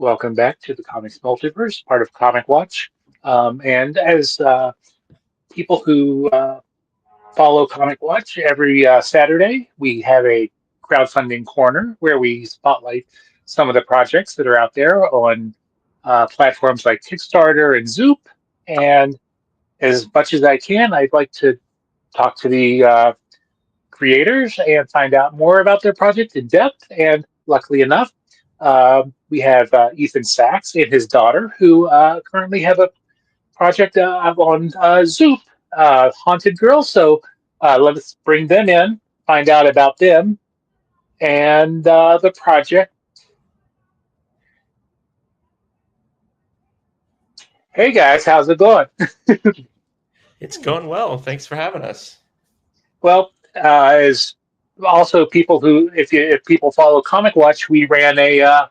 Welcome back to the Comics Multiverse, part of Comic Watch. And as people who follow Comic Watch, every Saturday we have a crowdfunding corner where we spotlight some of the projects that are out there on platforms like Kickstarter and Zoop. And as much as I can, I'd like to talk to the creators and find out more about their project in depth. And luckily enough, we have Ethan Sachs and his daughter who currently have a project on Zoop, Haunted Girl. So let us bring them in, find out about them and the project. Hey guys, how's it going? It's going well. Thanks for having us. Well, as also people who, if people follow Comic Watch, we ran a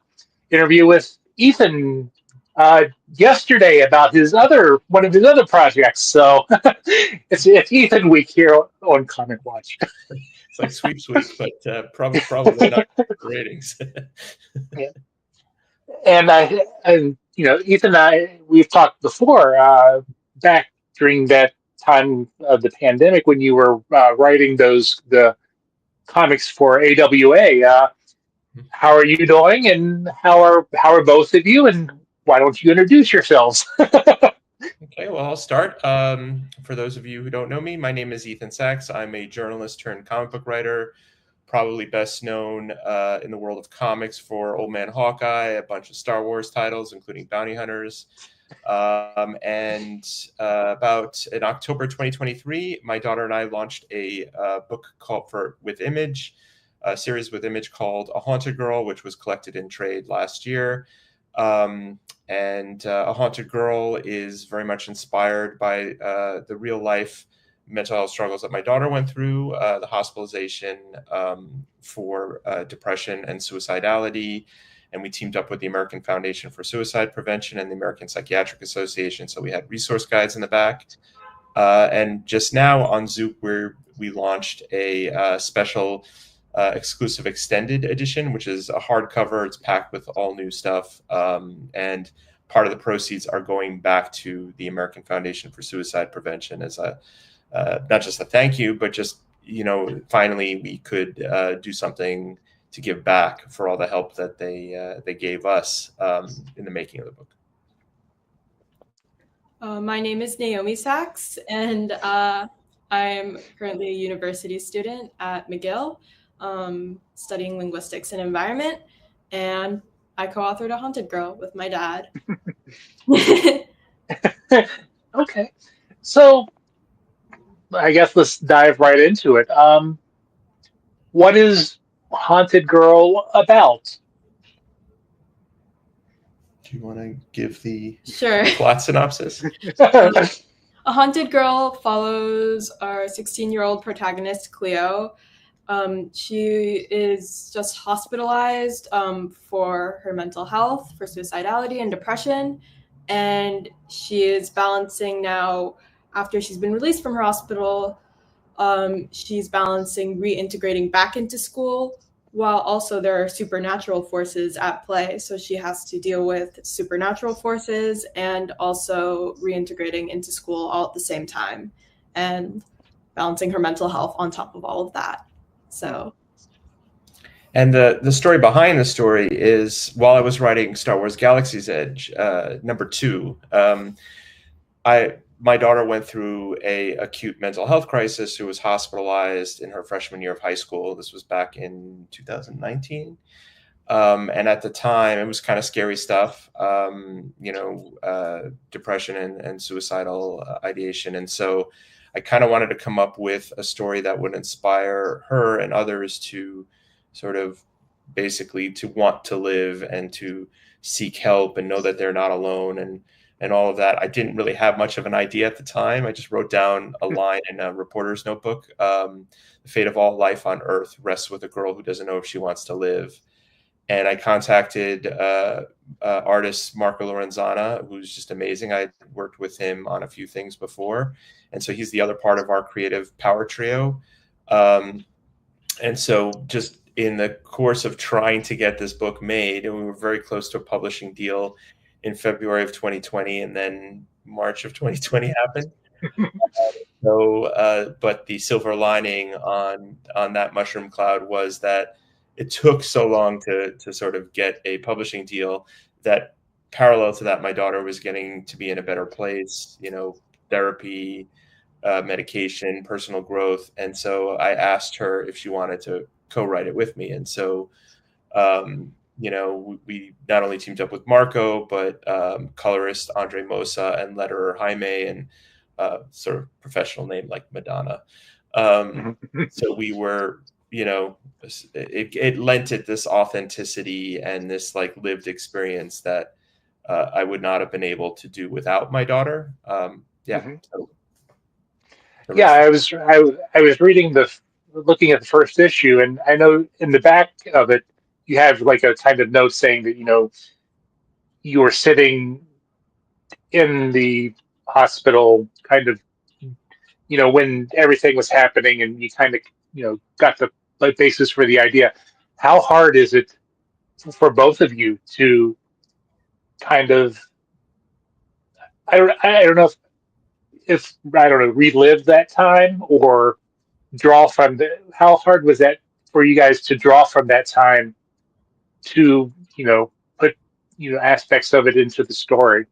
interview with Ethan uh, yesterday about his other one of his other projects. So it's Ethan Week here on Comic Watch. It's like sweep, but probably not ratings. Yeah. And Ethan and I we've talked before back during that time of the pandemic when you were writing the comics for AWA. How are you doing, and how are both of you? And why don't you introduce yourselves? Okay, well, I'll start. For those of you who don't know me, my name is Ethan Sachs. I'm a journalist turned comic book writer, probably best known in the world of comics for Old Man Hawkeye, a bunch of Star Wars titles, including Bounty Hunters. And about in October 2023, my daughter and I launched a book called with Image, a series with Image called A Haunted Girl, which was collected in trade last year. And A Haunted Girl is very much inspired by the real life mental health struggles that my daughter went through, the hospitalization for depression and suicidality. And we teamed up with the American Foundation for Suicide Prevention and the American Psychiatric Association. So we had resource guides in the back. And just now on Zoop, we launched a special exclusive extended edition, which is a hardcover. It's packed with all new stuff. And part of the proceeds are going back to the American Foundation for Suicide Prevention as not just a thank you, but just, finally we could do something to give back for all the help that they gave us in the making of the book. My name is Naomi Sachs, and I'm currently a university student at McGill, studying linguistics and environment, and I co-authored A Haunted Girl with my dad. Okay, so I guess let's dive right into it. What is Haunted Girl about? Do you want to give the Sure. plot synopsis? A Haunted Girl follows our 16-year-old protagonist, Cleo. She is just hospitalized for her mental health, for suicidality and depression. And she is balancing now, after she's been released from her hospital, she's balancing reintegrating back into school, while also there are supernatural forces at play. So she has to deal with supernatural forces and also reintegrating into school all at the same time and balancing her mental health on top of all of that. So, and the story behind the story is, while I was writing Star Wars Galaxy's Edge, #2, my daughter went through a acute mental health crisis. Who was hospitalized in her freshman year of high school. This was back in 2019. And at the time, it was kind of scary stuff, depression and suicidal ideation. And so I kind of wanted to come up with a story that would inspire her and others to sort of basically to want to live and to seek help and know that they're not alone and all of that. I didn't really have much of an idea at the time. I just wrote down a line in a reporter's notebook. The fate of all life on Earth rests with a girl who doesn't know if she wants to live. And I contacted artist Marco Lorenzana, who's just amazing. I worked with him on a few things before. And so he's the other part of our creative power trio. And so just in the course of trying to get this book made, and we were very close to a publishing deal in February of 2020, and then March of 2020 happened. So, but the silver lining on that mushroom cloud was that it took so long to sort of get a publishing deal that parallel to that, my daughter was getting to be in a better place, therapy, medication, personal growth. And so I asked her if she wanted to co-write it with me. And so, we not only teamed up with Marco, but colorist Andre Mosa and letterer Jaime, and sort of professional name like Madonna. So we were, it lent it this authenticity and this like lived experience that I would not have been able to do without my daughter. Yeah, I was reading looking at the first issue, and I know in the back of it you have like a kind of note saying that you were sitting in the hospital, kind of when everything was happening, and you kind of got the basis for the idea. How hard is it for both of you to kind of I don't know if I don't know, relive that time or draw from how hard was that for you guys to draw from that time to put aspects of it into the story?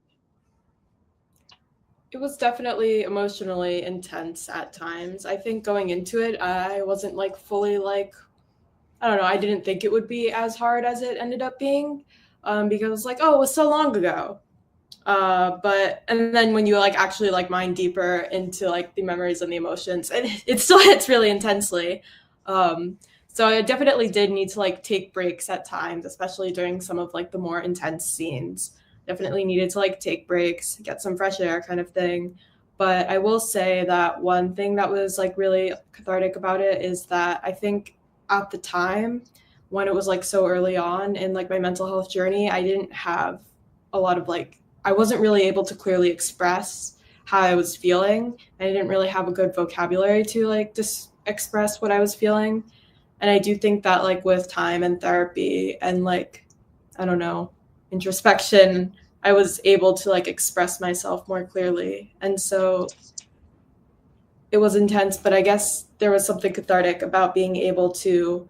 It was definitely emotionally intense at times. I think going into it, I wasn't like fully like, I don't know, I didn't think it would be as hard as it ended up being, because it was like, oh, it was so long ago. And then when you like actually like mine deeper into like the memories and the emotions, it still hits really intensely. So I definitely did need to like take breaks at times, especially during some of like the more intense scenes. Definitely needed to like take breaks, get some fresh air kind of thing. But I will say that one thing that was like really cathartic about it is that I think at the time when it was like so early on in like my mental health journey, I didn't have a lot of like, I wasn't really able to clearly express how I was feeling. I didn't really have a good vocabulary to like just express what I was feeling. And I do think that like with time and therapy and like, I don't know, introspection, I was able to like express myself more clearly. And so it was intense, but I guess there was something cathartic about being able to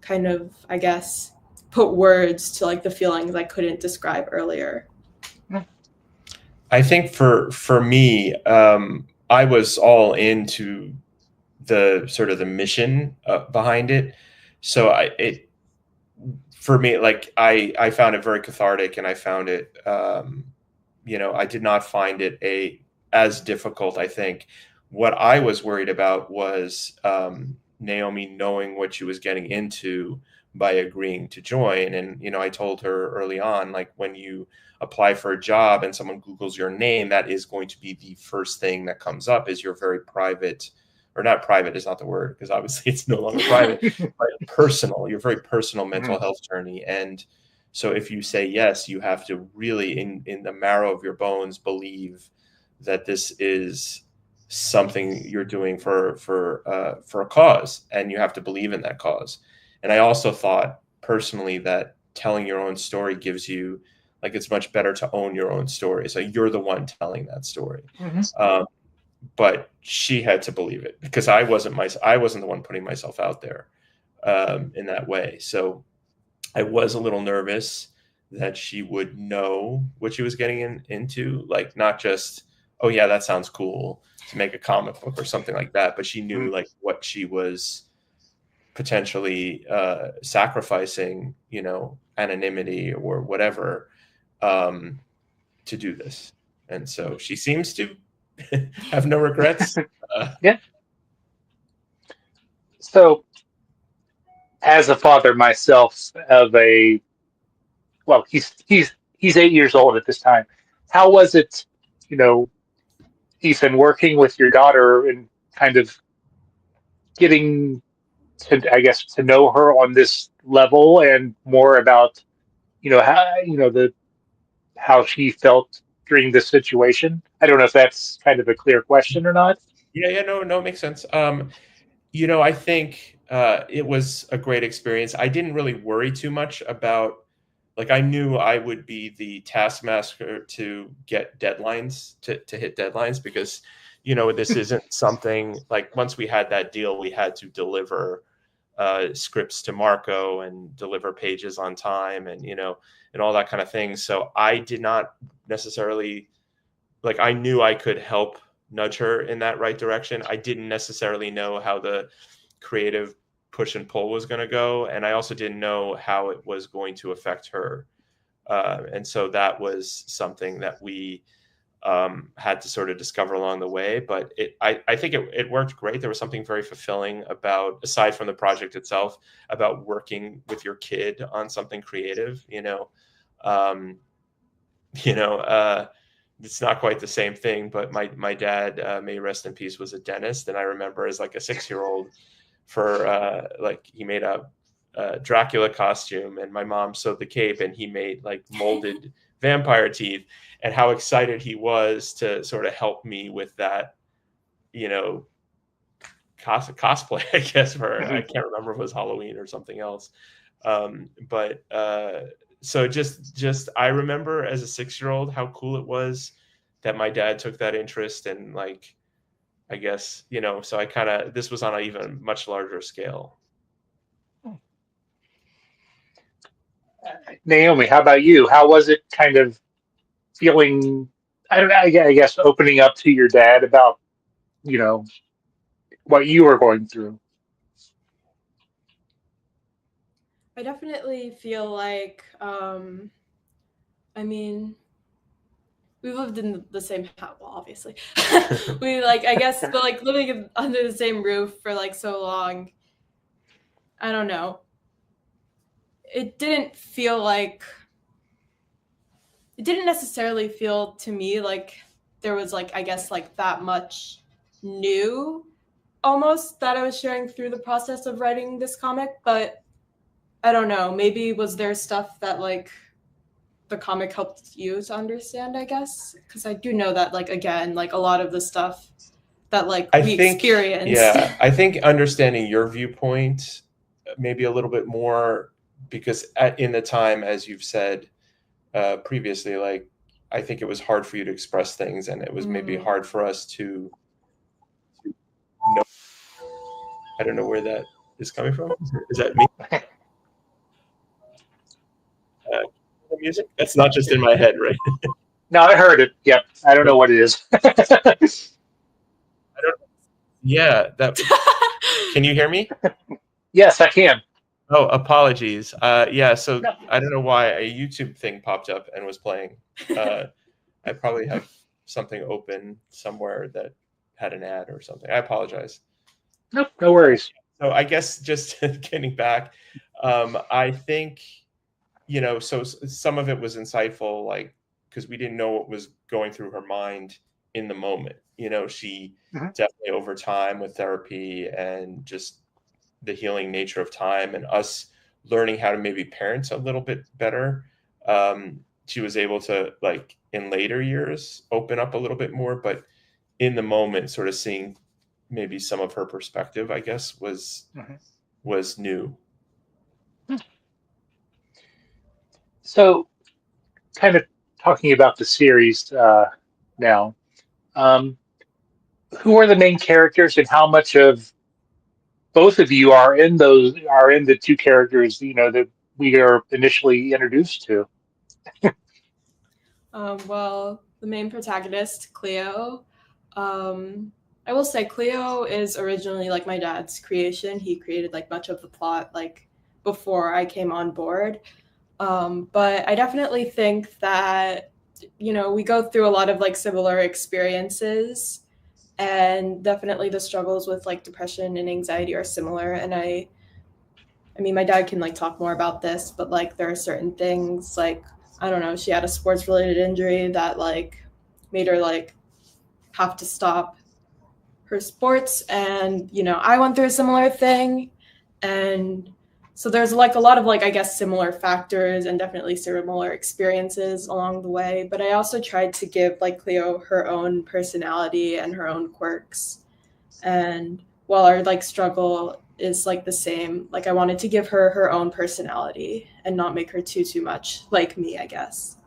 kind of, I guess, put words to like the feelings I couldn't describe earlier. I think for me, I was all into the sort of the mission behind it. So for me, like I found it very cathartic, and I found it, I did not find it as difficult. I think what I was worried about was Naomi knowing what she was getting into by agreeing to join. And, I told her early on, like when you apply for a job and someone Googles your name, that is going to be the first thing that comes up is your very private, or not private is not the word, because obviously it's no longer private, but personal, your very personal mental health journey. And so if you say yes, you have to really in the marrow of your bones believe that this is something you're doing for a cause, and you have to believe in that cause. And I also thought personally that telling your own story gives you, like, it's much better to own your own story. So you're the one telling that story. But she had to believe it, because I wasn't the one putting myself out there in that way. So I was a little nervous that she would know what she was getting into, like not just, oh yeah, that sounds cool to make a comic book or something like that, but she knew like what she was potentially sacrificing, anonymity or whatever, to do this. And so she seems to have no regrets. Yeah. So, as a father myself of he's 8 years old at this time. How was it, Ethan, working with your daughter and kind of getting to, I guess, to know her on this level and more about, how she felt during this situation? I don't know if that's kind of a clear question or not. Yeah, no, it makes sense. I think it was a great experience. I didn't really worry too much about, like, I knew I would be the taskmaster to get deadlines, to hit deadlines, because, this isn't something like, once we had that deal, we had to deliver scripts to Marco and deliver pages on time, and and all that kind of thing. So I did not necessarily, like, I knew I could help nudge her in that right direction. I didn't necessarily know how the creative push and pull was going to go, and I also didn't know how it was going to affect her. And so that was something that we had to sort of discover along the way. But I think it worked great. There was something very fulfilling about, aside from the project itself, about working with your kid on something creative. It's not quite the same thing, but my dad, may he rest in peace, was a dentist, and I remember as like a 6-year-old, for like, he made a Dracula costume, and my mom sewed the cape, and he made like molded vampire teeth, and how excited he was to sort of help me with that, cosplay, I guess, for, I can't remember if it was Halloween or something else. So just I remember as a 6-year-old how cool it was that my dad took that interest, and, like, I guess, so this was on an even much larger scale. Naomi, how about you? How was it kind of feeling, I don't know, I guess opening up to your dad about, what you were going through? I definitely feel like, I mean, we lived in the same house, well, obviously. We, like, I guess, but, like, living under the same roof for, like, so long, I don't know. It didn't necessarily feel to me like there was, like, I guess, like, that much new almost that I was sharing through the process of writing this comic, but I don't know, maybe was there stuff that, like, the comic helped you to understand, I guess? Because I do know that, like, again, like, a lot of the stuff that, like, we experienced. Yeah, I think understanding your viewpoint maybe a little bit more, because in the time, as you've said previously, like, I think it was hard for you to express things, and it was maybe hard for us to know. I don't know where that is coming from. Is that me? The music? That's not just in my head, right? No, I heard it. Yep. I don't know what it is. I don't. Yeah, that. Can you hear me? Yes, I can. Oh, apologies. Yeah, so No. I don't know why a YouTube thing popped up and was playing. I probably have something open somewhere that had an ad or something. I apologize. Nope, no worries. So I guess just getting back, I think, so some of it was insightful, like, because we didn't know what was going through her mind in the moment. She definitely, over time with therapy and just the healing nature of time, and us learning how to maybe parent a little bit better, she was able to, like, in later years, open up a little bit more. But in the moment, sort of seeing maybe some of her perspective, I guess, was new. So, kind of talking about the series now, who are the main characters, and how much of both of you are in the two characters that we are initially introduced to? Well, the main protagonist, Cleo, I will say Cleo is originally, like, my dad's creation. He created, like, much of the plot, like, before I came on board. But I definitely think that, we go through a lot of, like, similar experiences, and definitely the struggles with, like, depression and anxiety are similar. And I mean, my dad can, like, talk more about this, but, like, there are certain things, like, I don't know, she had a sports related injury that, like, made her, like, have to stop her sports. And, I went through a similar thing. And so there's, like, a lot of, like, I guess, similar factors and definitely similar experiences along the way. But I also tried to give, like, Cleo her own personality and her own quirks. And while our, like, struggle is like the same. Like I wanted to give her her own personality and not make her too much like me, I guess.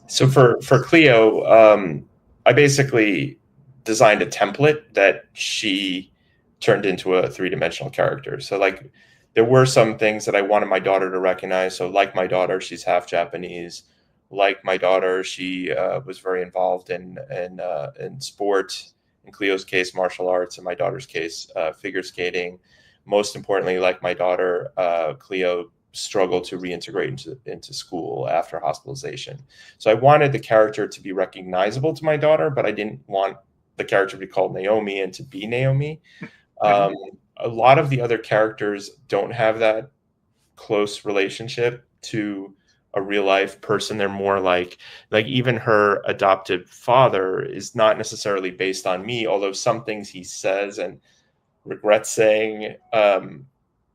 So for Cleo, I basically designed a template that she turned into a three-dimensional character. So like there were some things that I wanted my daughter to recognize. So like my daughter, she's half Japanese. Like my daughter, she was very involved in sport. In Cleo's case, martial arts. In my daughter's case, figure skating. Most importantly, like my daughter, Cleo struggled to reintegrate into school after hospitalization. So I wanted the character to be recognizable to my daughter, but I didn't want the character to be called Naomi and to be Naomi. A lot of the other characters don't have that close relationship to a real life person. They're more like even her adoptive father is not necessarily based on me, although some things he says and regrets saying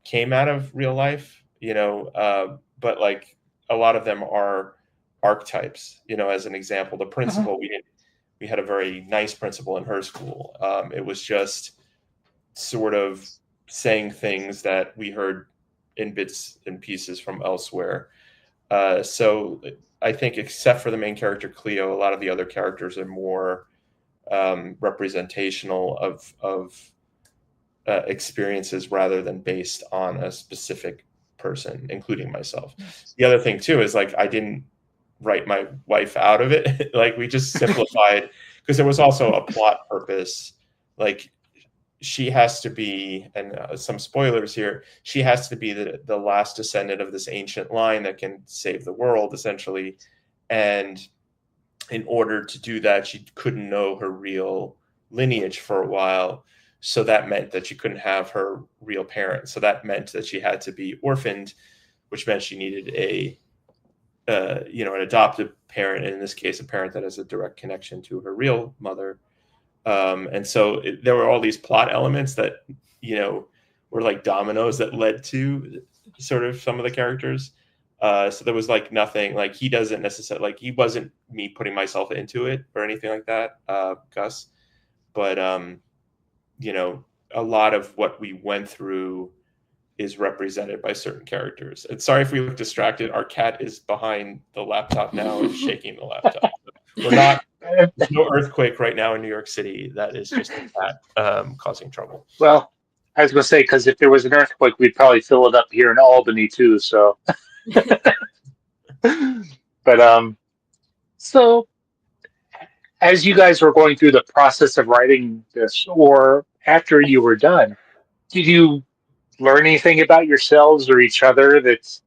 came out of real life, but like a lot of them are archetypes. As an example, the principal, we had a very nice principal in her school. It was just sort of saying things that we heard in bits and pieces from elsewhere. So I think except for the main character, Cleo, a lot of the other characters are more representational of experiences rather than based on a specific person, including myself. The other thing too is like I didn't write my wife out of it. Like we just simplified because there was also a plot purpose. Like she has to be, and some spoilers here, she has to be the last descendant of this ancient line that can save the world, essentially. And in order to do that, she couldn't know her real lineage for a while. So that meant that she couldn't have her real parents. So that meant that she had to be orphaned, which meant she needed an adoptive parent, and in this case, a parent that has a direct connection to her real mother. And so there were all these plot elements that, were like dominoes that led to sort of some of the characters. So there was like nothing, like he doesn't necessarily, like he wasn't me putting myself into it or anything like that, Gus. But, a lot of what we went through is represented by certain characters. And sorry if we look distracted. Our cat is behind the laptop now and shaking the laptop. We're not, there's no earthquake right now in New York City. That is just a cat causing trouble. Well, I was going to say, because if there was an earthquake, we'd probably fill it up here in Albany too. So, but so as you guys were going through the process of writing this, or after you were done, did you learn anything about yourselves or each other that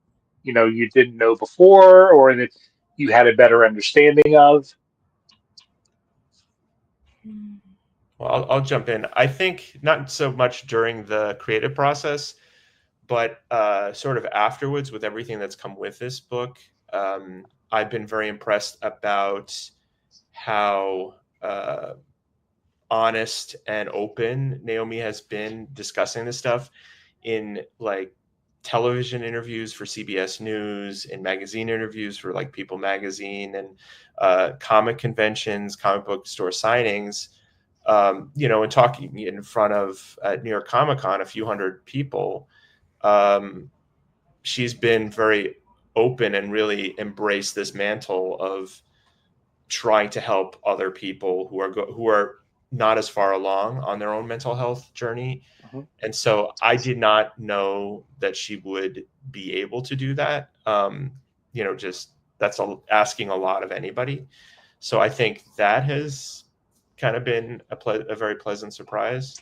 you didn't know before, or that you had a better understanding of? Well, I'll jump in. I think not so much during the creative process, but sort of afterwards with everything that's come with this book. I've been very impressed about how honest and open Naomi has been discussing this stuff in like television interviews for CBS News, in magazine interviews for like People Magazine, and comic conventions, comic book store signings, and talking in front of New York Comic Con, a few hundred people. She's been very open and really embraced this mantle of trying to help other people who are not as far along on their own mental health journey. Mm-hmm. And so I did not know that she would be able to do that. Just that's asking a lot of anybody. So I think that has kind of been a very pleasant surprise.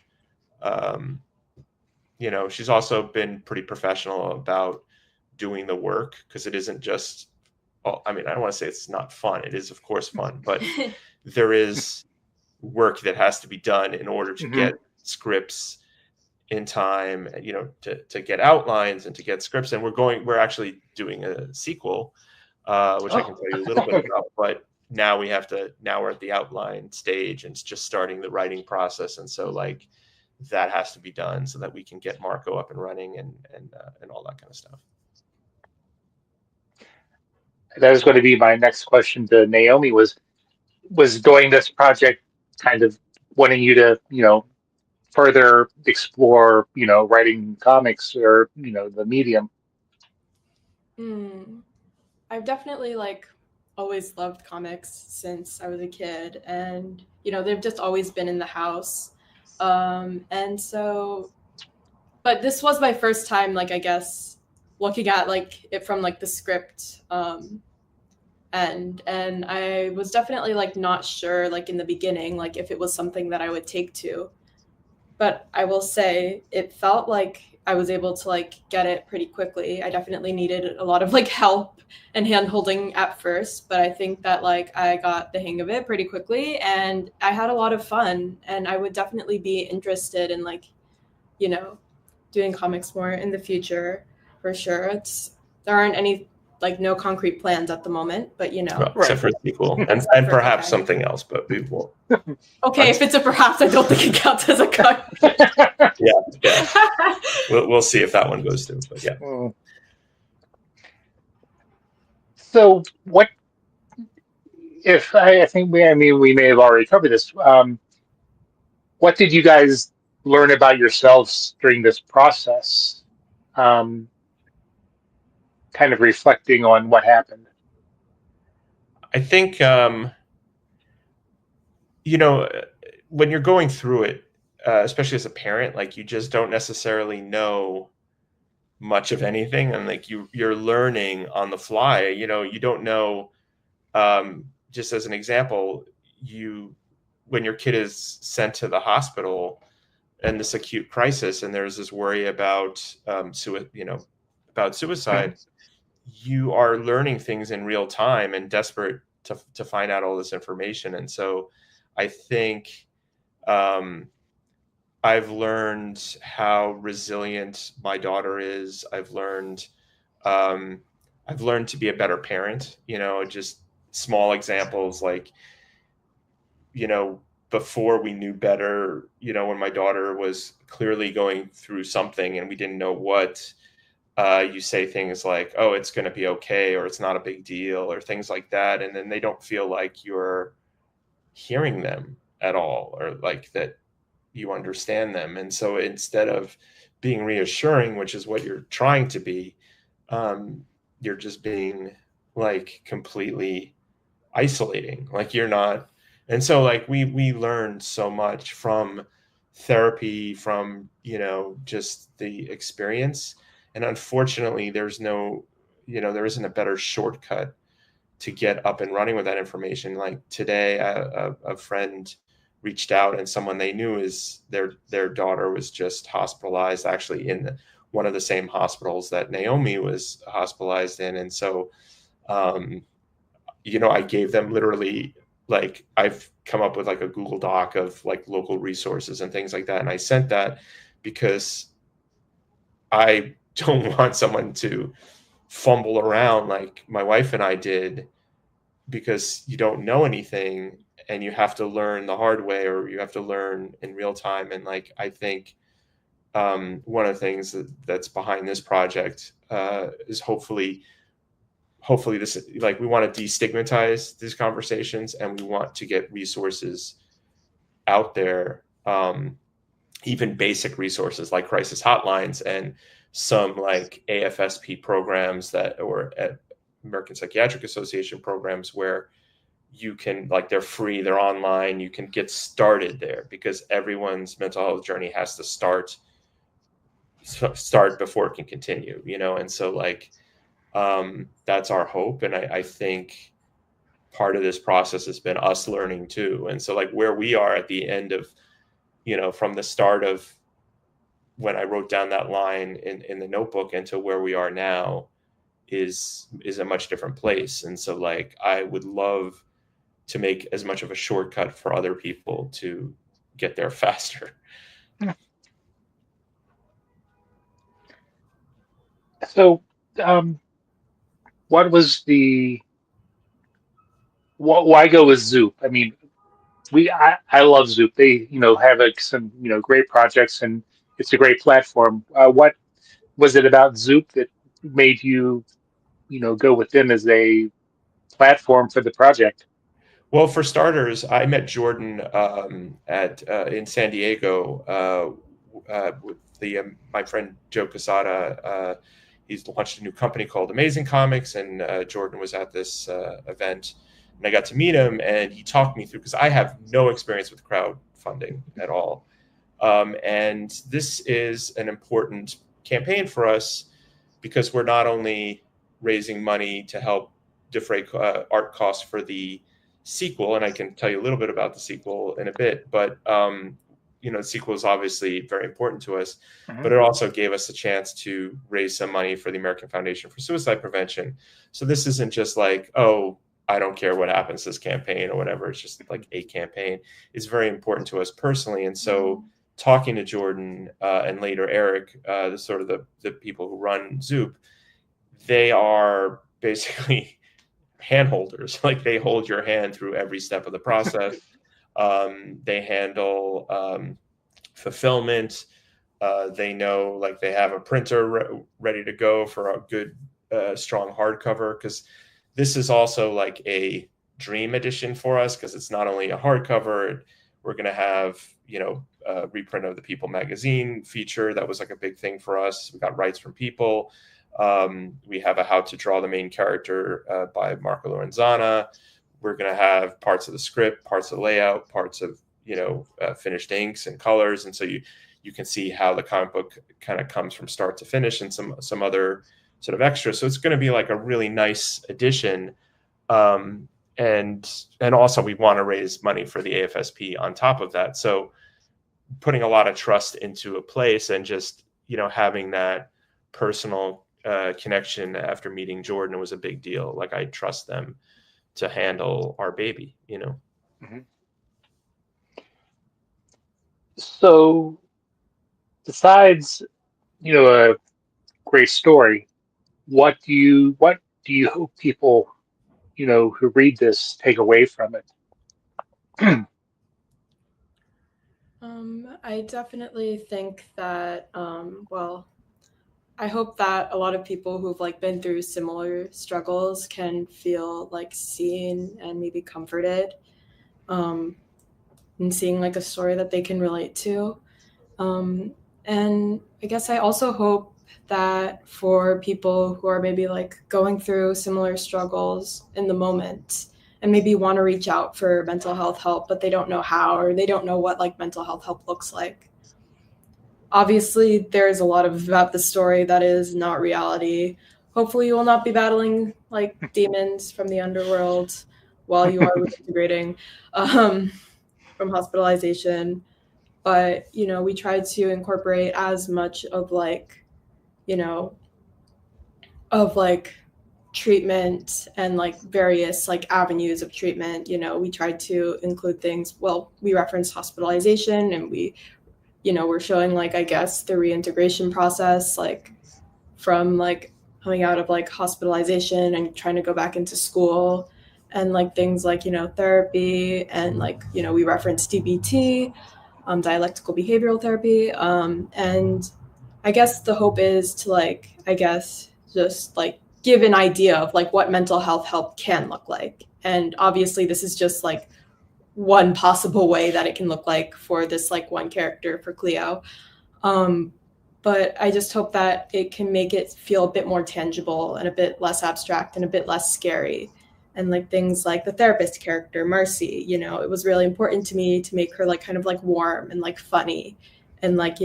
She's also been pretty professional about doing the work, because it isn't just, I don't want to say it's not fun. It is, of course, fun, but there is work that has to be done in order to get scripts in time, to get outlines and to get scripts. And we're actually doing a sequel, which I can tell you a little bit about, but now we're at the outline stage and it's just starting the writing process. And so like that has to be done so that we can get Marco up and running and all that kind of stuff. That is going to be my next question to Naomi. Was doing this project kind of wanting you to, further explore, writing comics or, the medium? I've definitely always loved comics since I was a kid, and they've just always been in the house. And so, but this was my first time, I guess, looking at it from the script and I was definitely not sure in the beginning if it was something that I would take to. But I will say it felt like I was able to get it pretty quickly. I definitely needed a lot of help and hand holding at first, but I think that I got the hang of it pretty quickly and I had a lot of fun, and I would definitely be interested in you know doing comics more in the future for sure. There aren't any no concrete plans at the moment, but Well, except for a sequel and perhaps something else, but we will. Okay, if it's a perhaps, I don't think it counts as a cut. Yeah. We'll see if that one goes through, but yeah. So what if I think we may have already covered this. What did you guys learn about yourselves during this process? Kind of reflecting on what happened. I think when you're going through it, especially as a parent, you just don't necessarily know much of anything, and you're learning on the fly. You don't know. Just as an example, when your kid is sent to the hospital and this acute crisis, and there's this worry about suicide, you are learning things in real time and desperate to find out all this information. And so I think I've learned how resilient my daughter is. I've learned to be a better parent, just small examples before we knew better, when my daughter was clearly going through something and we didn't know what, you say things like, oh, it's going to be okay, or it's not a big deal, or things like that. And then they don't feel like you're hearing them at all, or that you understand them. And so instead of being reassuring, which is what you're trying to be, you're just being completely isolating, you're not. And so we learned so much from therapy, from just the experience. And unfortunately, there isn't a better shortcut to get up and running with that information. Today, a friend reached out, and someone they knew is their daughter was just hospitalized, actually in one of the same hospitals that Naomi was hospitalized in. And so, I gave them literally, I've come up with a Google Doc of local resources and things like that. And I sent that because I don't want someone to fumble around like my wife and I did, because you don't know anything and you have to learn the hard way, or you have to learn in real time. And I think one of the things that's behind this project is hopefully this, we want to destigmatize these conversations, and we want to get resources out there, even basic resources like crisis hotlines and some AFSP programs or American Psychiatric Association programs, where you can, they're free, they're online, you can get started there, because everyone's mental health journey has to start before it can continue, and so that's our hope. And I think part of this process has been us learning too. And so where we are at the end of, from the start of when I wrote down that line in the notebook into where we are now is a much different place. And so I would love to make as much of a shortcut for other people to get there faster. So, what was why go with Zoop? I mean, I love Zoop. They, have some, great projects, and it's a great platform. What was it about Zoop that made you, go with them as a platform for the project? Well, for starters, I met Jordan at in San Diego with my friend Joe Casada. He's launched a new company called Amazing Comics, and Jordan was at this event, and I got to meet him, and he talked me through, because I have no experience with crowdfunding at all, and this is an important campaign for us because we're not only raising money to help defray art costs for the sequel, and I can tell you a little bit about the sequel in a bit, but the sequel is obviously very important to us, but it also gave us a chance to raise some money for the American Foundation for Suicide Prevention. So this isn't just like, oh, I don't care what happens to this campaign or whatever. It's just like a campaign. It's very important to us personally. And so talking to Jordan and later Eric, the people who run Zoop, they are basically handholders. Like, they hold your hand through every step of the process. They handle fulfillment. They know, like, they have a printer ready to go for a good, strong hardcover, because this is also like a dream edition for us, because it's not only a hardcover. We're going to have, a reprint of the People magazine feature. That was like a big thing for us. We got rights from People. We have a How to Draw the Main Character by Marco Lorenzana. We're going to have parts of the script, parts of the layout, parts of, finished inks and colors. And so you can see how the comic book kind of comes from start to finish, and some other sort of extras. So it's going to be like a really nice addition. And also we want to raise money for the AFSP on top of that. So putting a lot of trust into a place, and just, having that personal connection after meeting Jordan was a big deal. Like, I trust them to handle our baby, Mm-hmm. So besides, a great story, what do you hope people, who read this take away from it? I definitely think that, I hope that a lot of people who've like been through similar struggles can feel like seen and maybe comforted, and seeing like a story that they can relate to. And I guess I also hope that for people who are maybe like going through similar struggles in the moment, and maybe want to reach out for mental health help, but they don't know how, or they don't know what like mental health help looks like. Obviously, there's a lot about the story that is not reality. Hopefully, you will not be battling like demons from the underworld while you are reintegrating from hospitalization. But, we try to incorporate as much of like, of like treatment and like various like avenues of treatment. We tried to include things. Well, we referenced hospitalization, and we're showing like, I guess, the reintegration process, like from like coming out of like hospitalization and trying to go back into school, and like things like, therapy, and like, we referenced DBT, dialectical behavioral therapy. And I guess the hope is to like, I guess, just like give an idea of like what mental health help can look like. And obviously this is just like one possible way that it can look like for this like one character, for Cleo. But I just hope that it can make it feel a bit more tangible and a bit less abstract and a bit less scary. And like things like the therapist character, Marcy, it was really important to me to make her like kind of like warm and like funny, and like,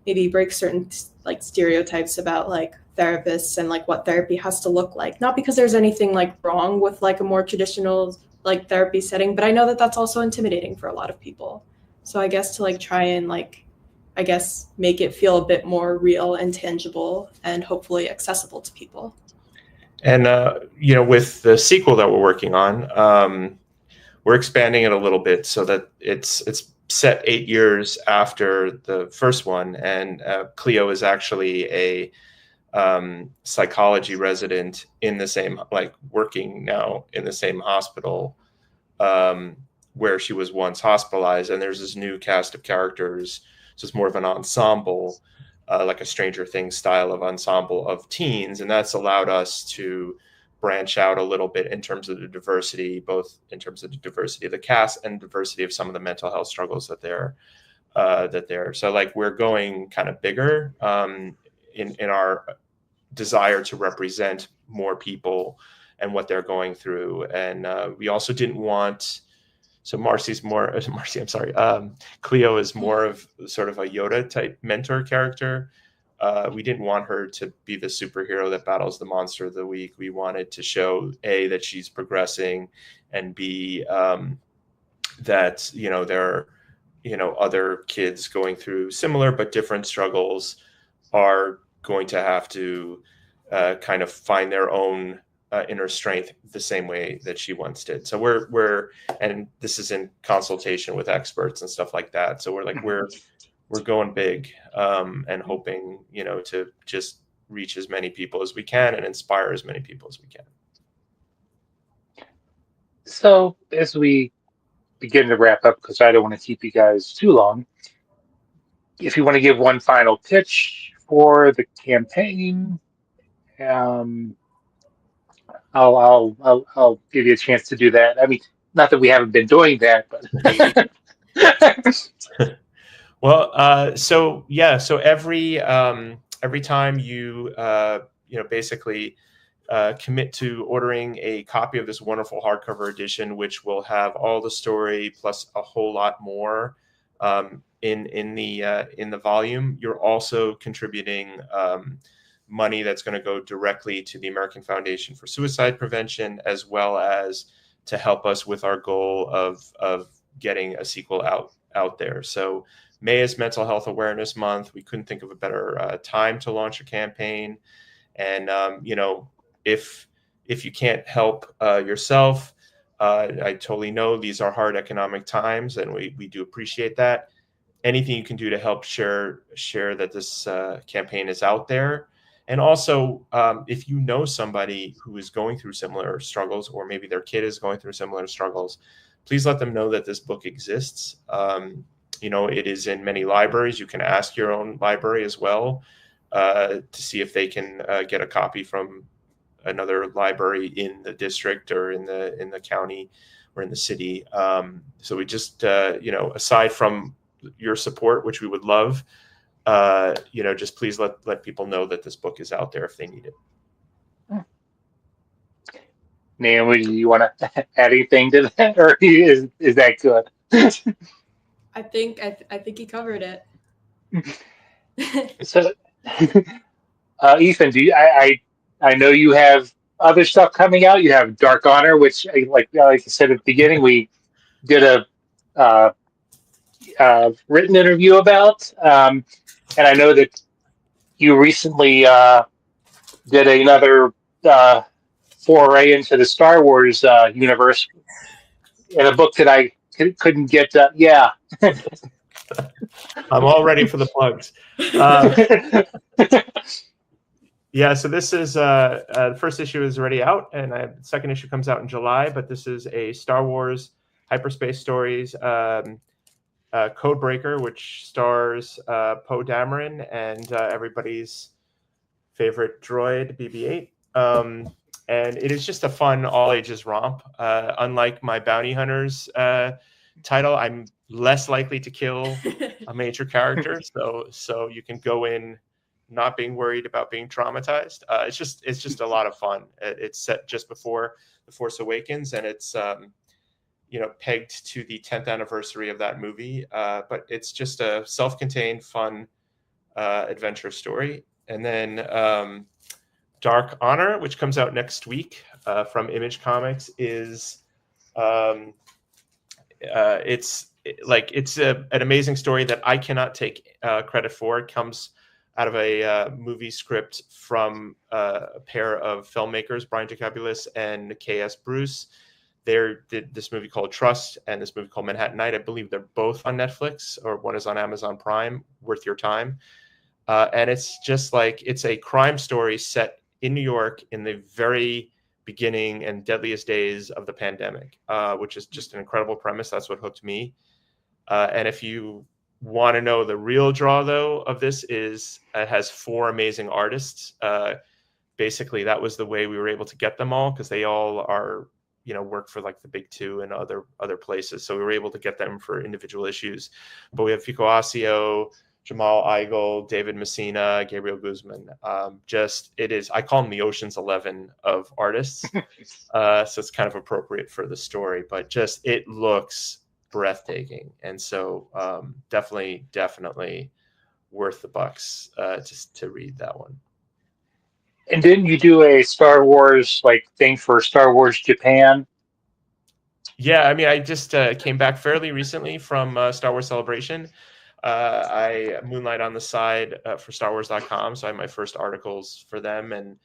maybe break certain like stereotypes about like therapists and like what therapy has to look like. Not because there's anything like wrong with like a more traditional like therapy setting, but I know that that's also intimidating for a lot of people. So I guess to like try and like, I guess, make it feel a bit more real and tangible and hopefully accessible to people. And, with the sequel that we're working on, we're expanding it a little bit so that it's set 8 years after the first one. And Cleo is actually a psychology resident in the same, like working now in the same hospital where she was once hospitalized. And there's this new cast of characters. So it's more of an ensemble, like a Stranger Things style of ensemble of teens. And that's allowed us to branch out a little bit in terms of the diversity, both in terms of the diversity of the cast and diversity of some of the mental health struggles that they're so like we're going kind of bigger in our desire to represent more people and what they're going through. And we also didn't want, so Marcy, I'm sorry, Cleo is more of sort of a Yoda type mentor character. We didn't want her to be the superhero that battles the monster of the week. We wanted to show A, that she's progressing, and B, that, you know, there are, you know, other kids going through similar but different struggles are going to have to kind of find their own inner strength the same way that she once did. So we're and this is in consultation with experts and stuff like that. So we're like, we're going big and hoping, you know, to just reach as many people as we can and inspire as many people as we can. So as we begin to wrap up, because I don't want to keep you guys too long, if you want to give one final pitch for the campaign, I'll give you a chance to do that. I mean, not that we haven't been doing that, but well, so every time you basically commit to ordering a copy of this wonderful hardcover edition, which will have all the story plus a whole lot more in the volume, you're also contributing money that's going to go directly to the American Foundation for Suicide Prevention, as well as to help us with our goal of getting a sequel out there. So May is Mental Health Awareness Month. We couldn't think of a better time to launch a campaign. And if you can't help yourself, I totally know these are hard economic times, and we do appreciate that. Anything you can do to help share that this campaign is out there. And also, if you know somebody who is going through similar struggles, or maybe their kid is going through similar struggles, please let them know that this book exists. It is in many libraries. You can ask your own library as well to see if they can get a copy from another library in the district or in the county or in the city. So we just, aside from your support, which we would love, just please let people know that this book is out there if they need it. Naomi, do you want to add anything to that, or is that good? I think he covered it. So, Ethan, do you? I know you have other stuff coming out. You have Dark Honor, which, like I said at the beginning, we did a written interview about, and I know that you recently did another foray into the Star Wars universe in a book that I couldn't get. Yeah. I'm all ready for the plugs. Yeah, so this is the first issue is already out, and the second issue comes out in July. But this is a Star Wars hyperspace stories Codebreaker, which stars Poe Dameron and everybody's favorite droid, BB-8. And it is just a fun all-ages romp. Unlike my Bounty Hunters title, I'm less likely to kill a major character, so you can go in not being worried about being traumatized. It's just a lot of fun. It's set just before The Force Awakens, and it's pegged to the 10th anniversary of that movie. But it's just a self-contained, fun adventure story. And then Dark Honor, which comes out next week from Image Comics, is it's an amazing story that I cannot take credit for. It comes out of a movie script from a pair of filmmakers, Brian Jacobulis and K.S. Bruce. They did this movie called Trust and this movie called Manhattan Night. I believe they're both on Netflix, or one is on Amazon Prime. Worth your time. And it's just like, it's a crime story set in New York in the very beginning and deadliest days of the pandemic, which is just an incredible premise. That's what hooked me. And if you want to know the real draw, though, of this is it has 4 amazing artists. basically that was the way we were able to get them all, because they all are, work for like the big two and other places. So we were able to get them for individual issues. But we have Fico Asio, Jamal Eigel, David Messina, Gabriel Guzman. I call them the Ocean's 11 of artists. So it's kind of appropriate for the story, but just, it looks breathtaking. And so definitely worth the bucks just to read that one. And didn't you do a Star Wars thing for Star Wars Japan? Yeah, I mean, I just came back fairly recently from Star Wars Celebration. I moonlight on the side for StarWars.com, so I have my first articles for them, and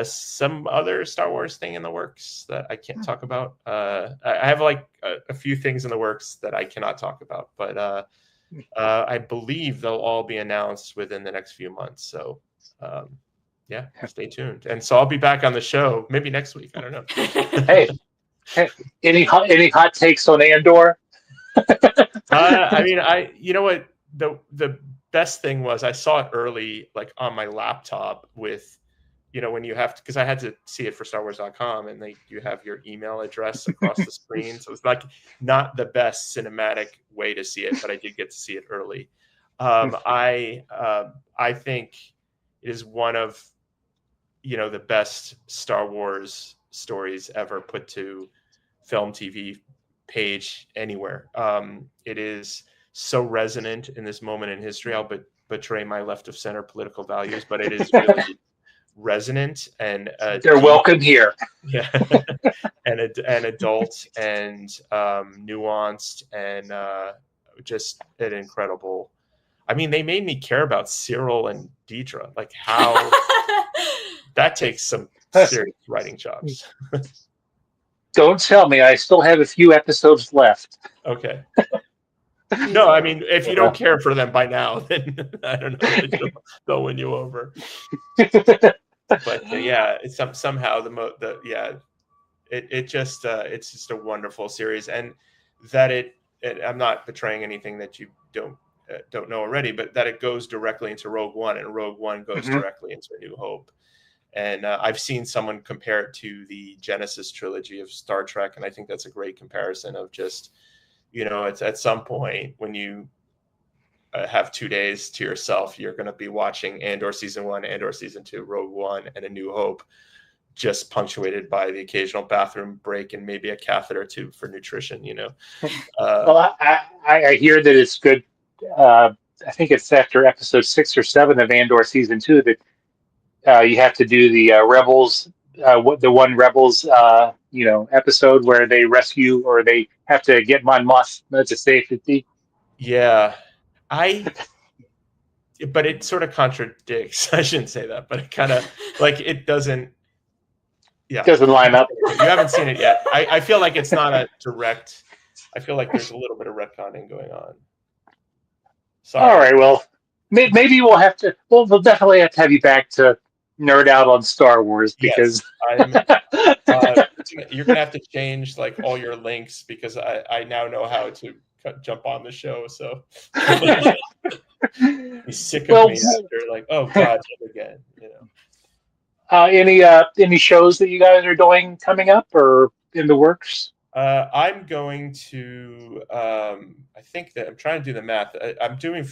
some other Star Wars thing in the works that I can't talk about. I have a few things in the works that I cannot talk about, but I believe they'll all be announced within the next few months. So yeah, stay tuned. And so I'll be back on the show maybe next week. I don't know. Hey, any hot takes on Andor? I mean, you know what, the best thing was I saw it early, like on my laptop with, when you have to, because I had to see it for StarWars.com, and you have your email address across the screen. So it's like not the best cinematic way to see it, but I did get to see it early. I think it is one of, the best Star Wars stories ever put to film, TV, page, anywhere. It is so resonant in this moment in history. I'll betray my left of center political values, but it is really resonant and they're welcome here. Yeah, and adult and nuanced and just an incredible. I mean, they made me care about Cyril and Deidre. Like how that takes some serious writing jobs. Don't tell me. I still have a few episodes left. Okay. No, I mean, if you don't care for them by now, then I don't know. They'll win you over. But yeah, it's somehow it's just a wonderful series, and that I'm not betraying anything that you don't know already, but that it goes directly into Rogue One, and Rogue One goes directly into A New Hope. And I've seen someone compare it to the Genesis trilogy of Star Trek, and I think that's a great comparison of just, it's at some point when you have 2 days to yourself, you're going to be watching Andor Season 1, Andor Season 2, Rogue One, and A New Hope, just punctuated by the occasional bathroom break and maybe a catheter tube for nutrition, Well, I hear that it's good. I think it's after episode 6 or 7 of Andor Season 2 that you have to do the Rebels, the one Rebels, episode where they rescue or they have to get Mon Mothma to safety. Yeah, but it sort of contradicts. I shouldn't say that, but it kind of it doesn't. Yeah, it doesn't line up. You haven't seen it yet. I feel like it's not a direct. I feel like there's a little bit of retconning going on. Sorry. All right, well, maybe we'll have to. We'll definitely have to have you back to nerd out on Star Wars because you're gonna have to change all your links because I now know how to jump on the show. So he's sick of me after oh god, again. Any shows that you guys are doing coming up or in the works? I'm going to. I think that I'm trying to do the math. I'm doing the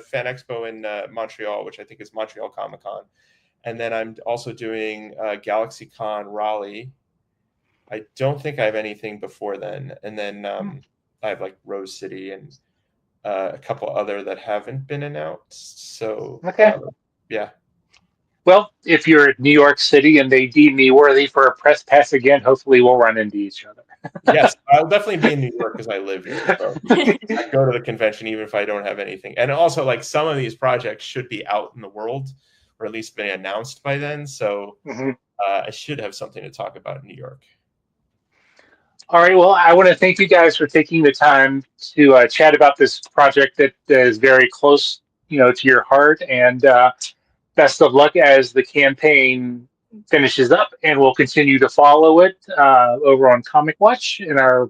Fan Expo in Montreal, which I think is Montreal Comic Con, and then I'm also doing Galaxy Con Raleigh. I don't think I have anything before then, and then I have Rose City and a couple other that haven't been announced. So okay, yeah. Well, if you're at New York City and they deem me worthy for a press pass again, hopefully we'll run into each other. Yes, I'll definitely be in New York because I live here. So I go to the convention even if I don't have anything. And also, some of these projects should be out in the world or at least been announced by then. So I should have something to talk about in New York. All right. Well, I want to thank you guys for taking the time to chat about this project that is very close, to your heart. And best of luck as the campaign finishes up, and we'll continue to follow it over on Comic Watch in our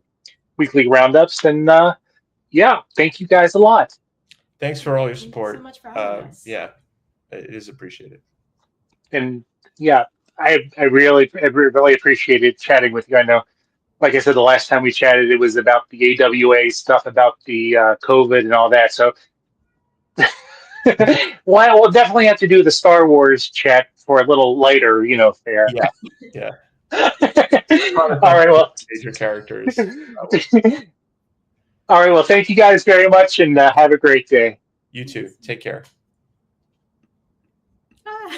weekly roundups. And thank you guys a lot. Thanks for all your support. Thank you so much for having us. Yeah, it is appreciated. And yeah, I really appreciated chatting with you. I know, like I said, the last time we chatted, it was about the AWA stuff, about the COVID and all that. So, well, we'll definitely have to do the Star Wars chat for a little later, fare. Yeah, yeah. All right, well. Major characters. All right, well, thank you guys very much, and have a great day. You too. Take care. Ah.